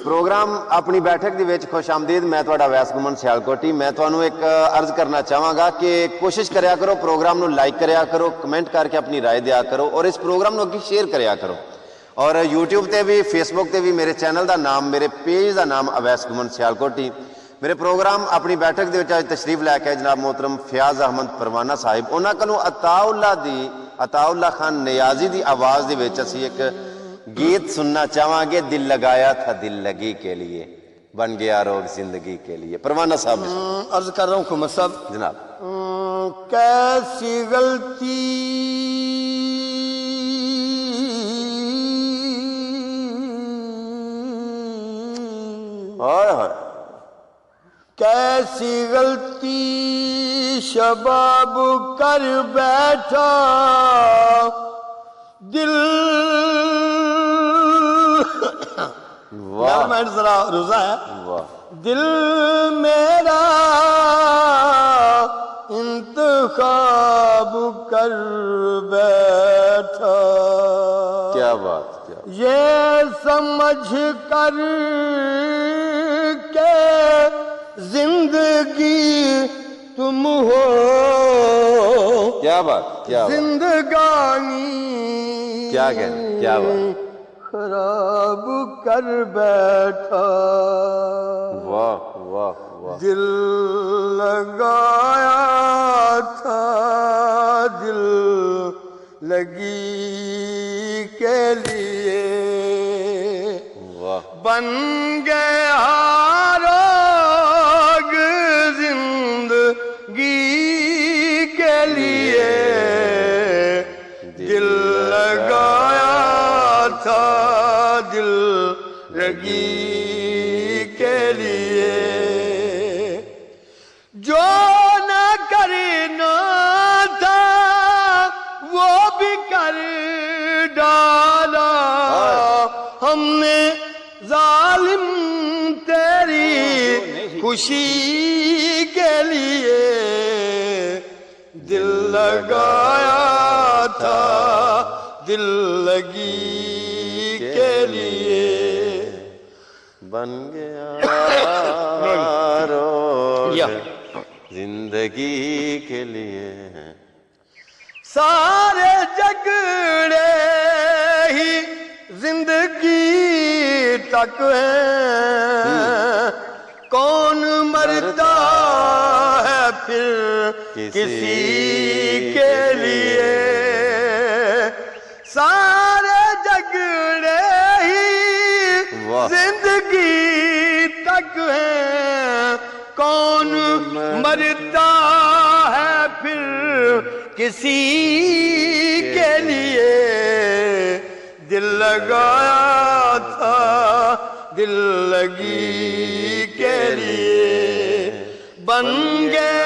Programme अपनी बैठक ਦੇ ਵਿੱਚ खुश आमदीद। मैं ਤੁਹਾਡਾ ਵੈਸ ਗੁਮਨ ਸਿਆਲਕੋਟੀ। मैं ਤੁਹਾਨੂੰ ਇੱਕ अर्ज करना ਚਾਹਾਂਗਾ कि कोशिश करिया करो प्रोग्राम ਨੂੰ ਲਾਈਕ करिया करो, कमेंट करके अपनी राय दिया करो और इस प्रोग्राम ਨੂੰ ਅੱਗੇ शेयर करिया करो। और यूट्यूब ਤੇ भी फेसबुक ਤੇ भी मेरे चैनल ਦਾ ਨਾਮ, मेरे पेज ਦਾ ਨਾਮ अवैस गुमन सियालकोटी। मेरे प्रोग्राम अपनी बैठक ਦੇ ਵਿੱਚ ਅੱਜ तशरीफ ਲੈ ਕੇ जनाब मोहतरम फयाज अहमद परवाना साहिब, ਉਹਨਾਂ ਕੋਲੋਂ अताउल्ला खान नियाजी ਦੀ आवाज़ ਦੇ ਵਿੱਚ ਅਸੀਂ ਇੱਕ गीत सुनना चाहेंगे। दिल लगाया था दिल लगी के लिए, बन गया रोग जिंदगी के लिए। परवाना साहब अर्ज कर रहा हूँ खुमर साहब जनाब। कैसी गलती कैसी गलती शबाब कर बैठा दिल मैं जरा रोजा है। दिल मेरा इंतखाब कर बैठा, क्या बात, क्या ये समझ कर के जिंदगी तुम हो, क्या बात, क्या जिंदगानी क्या कहना, क्या बात, खराब कर बैठा। वाह वाह वाह। दिल लगाया था दिल लगी के लिए, वाह। बन गया रोग जिंदगी के लिए, दिल लगाया था दिल लगी के लिए। जो न करना था वो भी कर डाला, हमने जालिम तेरी खुशी के लिए, दिल लगाया था दिल लगी के लिए, बन गया रोग जिंदगी के लिए। सारे झगड़े ही जिंदगी तक हैं, कौन मरता है फिर किसी के लिए। सारे झगड़े ही जिंदगी तक हैं, कौन मरता है फिर किसी के लिए। दिल लगाया था दिल लगी के लिए, बन गया